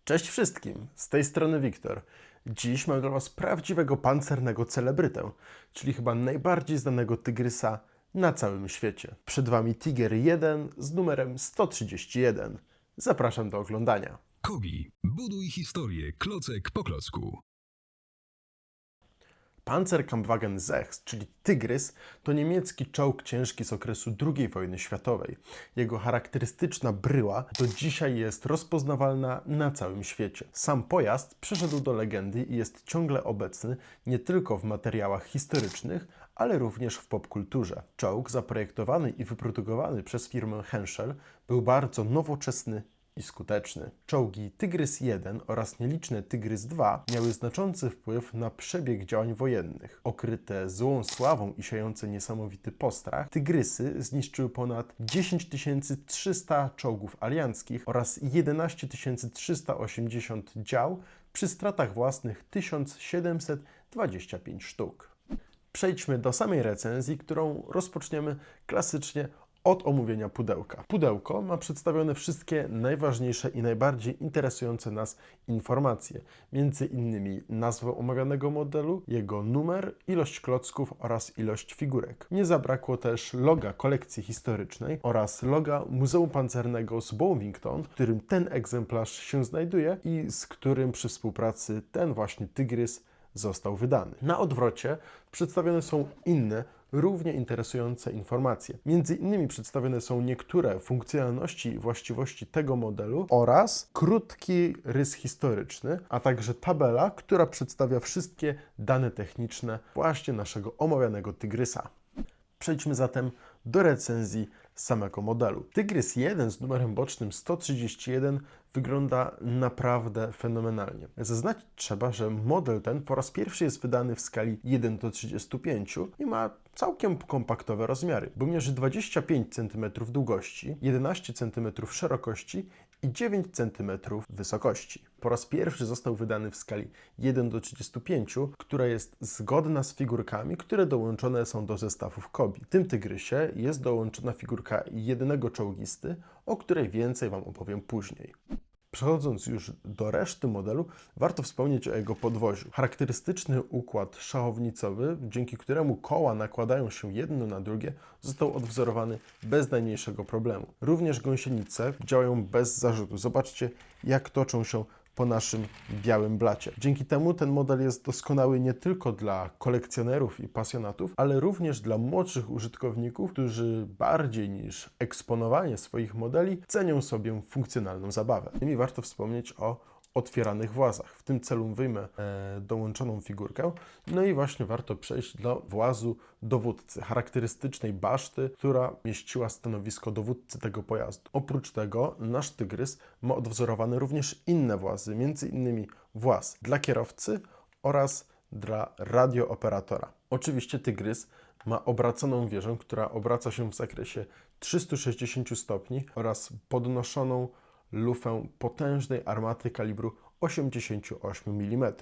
Cześć wszystkim, z tej strony Wiktor. Dziś mam dla Was prawdziwego pancernego celebrytę, czyli chyba najbardziej znanego tygrysa na całym świecie. Przed Wami Tiger 1 z numerem 131. Zapraszam do oglądania. Kogi, buduj historię klocek po klocku. Panzerkampfwagen 6, czyli Tygrys, to niemiecki czołg ciężki z okresu II wojny światowej. Jego charakterystyczna bryła do dzisiaj jest rozpoznawalna na całym świecie. Sam pojazd przeszedł do legendy i jest ciągle obecny nie tylko w materiałach historycznych, ale również w popkulturze. Czołg zaprojektowany i wyprodukowany przez firmę Henschel był bardzo nowoczesny i skuteczny. Czołgi Tygrys 1 oraz nieliczne Tygrys 2 miały znaczący wpływ na przebieg działań wojennych. Okryte złą sławą i siejące niesamowity postrach, Tygrysy zniszczyły ponad 10 300 czołgów alianckich oraz 11 380 dział przy stratach własnych 1725 sztuk. Przejdźmy do samej recenzji, którą rozpoczniemy klasycznie od omówienia pudełka. Pudełko ma przedstawione wszystkie najważniejsze i najbardziej interesujące nas informacje, między innymi nazwę omawianego modelu, jego numer, ilość klocków oraz ilość figurek. Nie zabrakło też loga kolekcji historycznej oraz loga Muzeum Pancernego z Bovington, w którym ten egzemplarz się znajduje i z którym przy współpracy ten właśnie Tygrys został wydany. Na odwrocie przedstawione są inne, równie interesujące informacje. Między innymi przedstawione są niektóre funkcjonalności i właściwości tego modelu oraz krótki rys historyczny, a także tabela, która przedstawia wszystkie dane techniczne właśnie naszego omawianego Tygrysa. Przejdźmy zatem do recenzji samego modelu. Tygrys 1 z numerem bocznym 131 wygląda naprawdę fenomenalnie. Zaznaczyć trzeba, że model ten po raz pierwszy jest wydany w skali 1:35 i ma całkiem kompaktowe rozmiary, bo mierzy 25 cm długości, 11 cm szerokości i 9 cm wysokości. Po raz pierwszy został wydany w skali 1:35, która jest zgodna z figurkami, które dołączone są do zestawów Kobi. W tym Tygrysie jest dołączona figurka jednego czołgisty, o której więcej Wam opowiem później. Przechodząc już do reszty modelu, warto wspomnieć o jego podwoziu. Charakterystyczny układ szachownicowy, dzięki któremu koła nakładają się jedno na drugie, został odwzorowany bez najmniejszego problemu. Również gąsienice działają bez zarzutu. Zobaczcie, jak toczą się po naszym białym blacie. Dzięki temu ten model jest doskonały nie tylko dla kolekcjonerów i pasjonatów, ale również dla młodszych użytkowników, którzy bardziej niż eksponowanie swoich modeli cenią sobie funkcjonalną zabawę. I warto wspomnieć o otwieranych włazach. W tym celu wyjmę dołączoną figurkę. No i właśnie warto przejść do włazu dowódcy, charakterystycznej baszty, która mieściła stanowisko dowódcy tego pojazdu. Oprócz tego nasz Tygrys ma odwzorowane również inne włazy, między innymi właz dla kierowcy oraz dla radiooperatora. Oczywiście Tygrys ma obraconą wieżę, która obraca się w zakresie 360 stopni oraz podnoszoną lufę potężnej armaty kalibru 88 mm.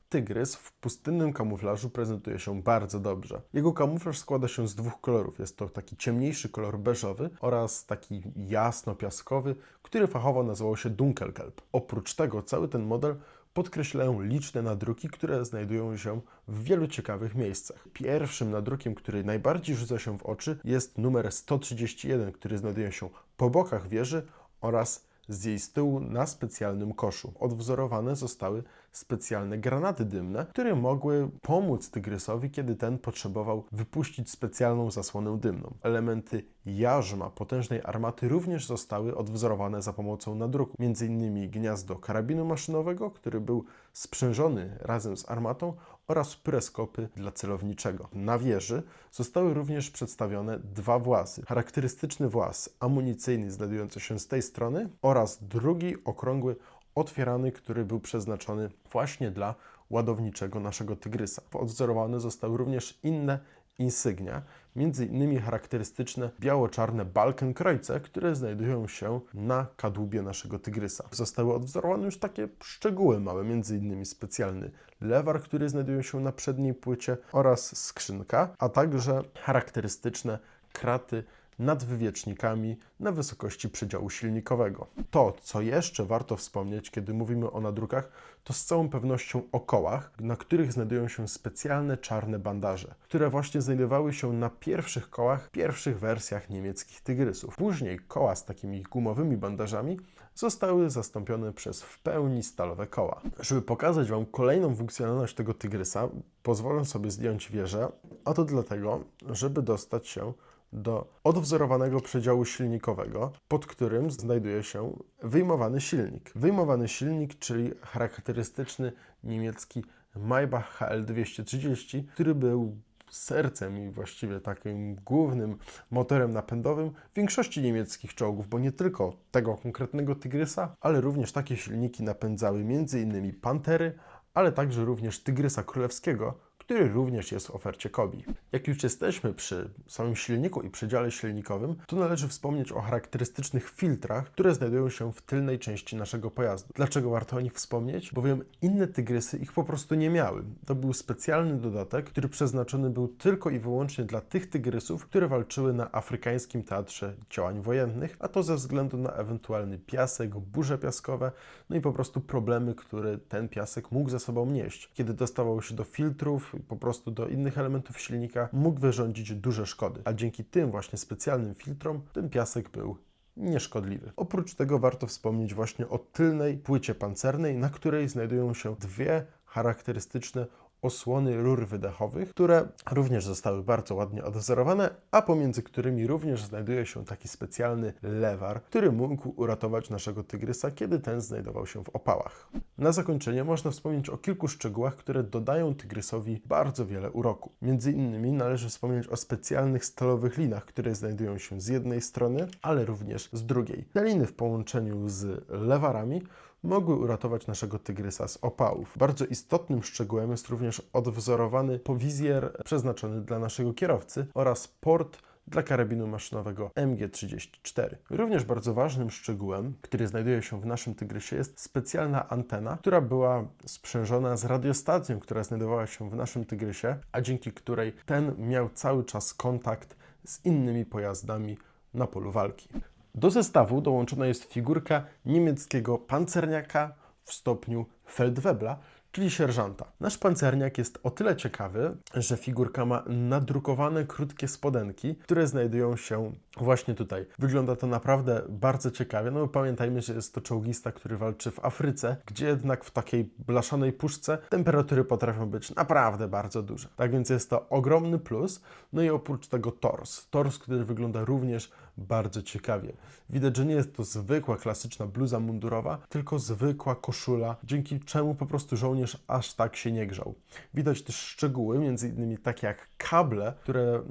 Tygrys w pustynnym kamuflażu prezentuje się bardzo dobrze. Jego kamuflaż składa się z dwóch kolorów. Jest to taki ciemniejszy kolor beżowy oraz taki jasno-piaskowy, który fachowo nazywał się Dunkelgelb. Oprócz tego cały ten model podkreślają liczne nadruki, które znajdują się w wielu ciekawych miejscach. Pierwszym nadrukiem, który najbardziej rzuca się w oczy, jest numer 131, który znajduje się po bokach wieży oraz z jej z tyłu na specjalnym koszu. Odwzorowane zostały specjalne granaty dymne, które mogły pomóc Tygrysowi, kiedy ten potrzebował wypuścić specjalną zasłonę dymną. Elementy jarzma potężnej armaty również zostały odwzorowane za pomocą nadruku. Między innymi gniazdo karabinu maszynowego, który był sprzężony razem z armatą, oraz preskopy dla celowniczego. Na wieży zostały również przedstawione dwa włazy. Charakterystyczny właz amunicyjny znajdujący się z tej strony oraz drugi okrągły, otwierany, który był przeznaczony właśnie dla ładowniczego naszego Tygrysa. Odwzorowane zostały również inne insygnia, między innymi charakterystyczne biało-czarne Balkenkreuze, które znajdują się na kadłubie naszego Tygrysa. Zostały odwzorowane już takie szczegóły małe, między innymi specjalny lewar, który znajduje się na przedniej płycie oraz skrzynka, a także charakterystyczne kraty nad wywiecznikami na wysokości przedziału silnikowego. To, co jeszcze warto wspomnieć, kiedy mówimy o nadrukach, to z całą pewnością o kołach, na których znajdują się specjalne czarne bandaże, które właśnie znajdowały się na pierwszych kołach, pierwszych wersjach niemieckich Tygrysów. Później koła z takimi gumowymi bandażami zostały zastąpione przez w pełni stalowe koła. Żeby pokazać Wam kolejną funkcjonalność tego Tygrysa, pozwolę sobie zdjąć wieżę, a to dlatego, żeby dostać się do odwzorowanego przedziału silnikowego, pod którym znajduje się wyjmowany silnik. Wyjmowany silnik, czyli charakterystyczny niemiecki Maybach HL230, który był sercem i właściwie takim głównym motorem napędowym większości niemieckich czołgów, bo nie tylko tego konkretnego Tygrysa, ale również takie silniki napędzały m.in. Pantery, ale także również Tygrysa Królewskiego, który również jest w ofercie Kobi. Jak już jesteśmy przy samym silniku i przedziale silnikowym, to należy wspomnieć o charakterystycznych filtrach, które znajdują się w tylnej części naszego pojazdu. Dlaczego warto o nich wspomnieć? Bowiem inne Tygrysy ich po prostu nie miały. To był specjalny dodatek, który przeznaczony był tylko i wyłącznie dla tych Tygrysów, które walczyły na afrykańskim teatrze działań wojennych, a to ze względu na ewentualny piasek, burze piaskowe, no i po prostu problemy, które ten piasek mógł ze sobą nieść. Kiedy dostawał się do filtrów, po prostu do innych elementów silnika, mógł wyrządzić duże szkody, a dzięki tym właśnie specjalnym filtrom ten piasek był nieszkodliwy. Oprócz tego warto wspomnieć właśnie o tylnej płycie pancernej, na której znajdują się dwie charakterystyczne osłony rur wydechowych, które również zostały bardzo ładnie odwzorowane, a pomiędzy którymi również znajduje się taki specjalny lewar, który mógł uratować naszego Tygrysa, kiedy ten znajdował się w opałach. Na zakończenie można wspomnieć o kilku szczegółach, które dodają Tygrysowi bardzo wiele uroku. Między innymi należy wspomnieć o specjalnych stalowych linach, które znajdują się z jednej strony, ale również z drugiej. Te liny w połączeniu z lewarami mogły uratować naszego Tygrysa z opałów. Bardzo istotnym szczegółem jest również odwzorowany powizjer przeznaczony dla naszego kierowcy oraz port dla karabinu maszynowego MG34. Również bardzo ważnym szczegółem, który znajduje się w naszym Tygrysie, jest specjalna antena, która była sprzężona z radiostacją, która znajdowała się w naszym Tygrysie, a dzięki której ten miał cały czas kontakt z innymi pojazdami na polu walki. Do zestawu dołączona jest figurka niemieckiego pancerniaka w stopniu Feldwebla, czyli sierżanta. Nasz pancerniak jest o tyle ciekawy, że figurka ma nadrukowane krótkie spodenki, które znajdują się właśnie tutaj. Wygląda to naprawdę bardzo ciekawie, no bo pamiętajmy, że jest to czołgista, który walczy w Afryce, gdzie jednak w takiej blaszanej puszce temperatury potrafią być naprawdę bardzo duże. Tak więc jest to ogromny plus. No i oprócz tego tors, który wygląda również bardzo ciekawie. Widać, że nie jest to zwykła, klasyczna bluza mundurowa, tylko zwykła koszula, dzięki czemu po prostu żołnierz aż tak się nie grzał. Widać też szczegóły, między innymi takie jak kable, które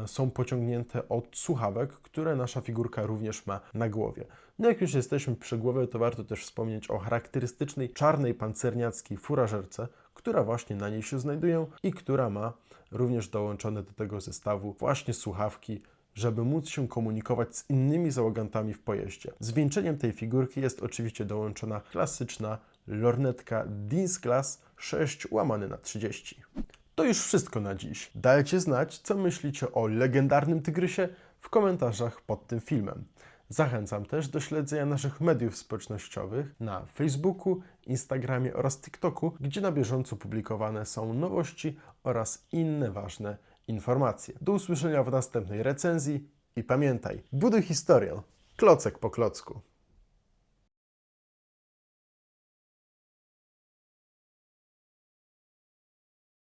są pociągnięte od słuchawek, które nasza figurka również ma na głowie. No jak już jesteśmy przy głowie, to warto też wspomnieć o charakterystycznej czarnej pancerniackiej furażerce, która właśnie na niej się znajduje i która ma również dołączone do tego zestawu właśnie słuchawki, żeby móc się komunikować z innymi załogantami w pojeździe. Zwieńczeniem tej figurki jest oczywiście dołączona klasyczna lornetka Dienstglas 6/30. To już wszystko na dziś. Dajcie znać, co myślicie o legendarnym Tygrysie w komentarzach pod tym filmem. Zachęcam też do śledzenia naszych mediów społecznościowych na Facebooku, Instagramie oraz TikToku, gdzie na bieżąco publikowane są nowości oraz inne ważne informacje. Do usłyszenia w następnej recenzji i pamiętaj, buduj historię, klocek po klocku.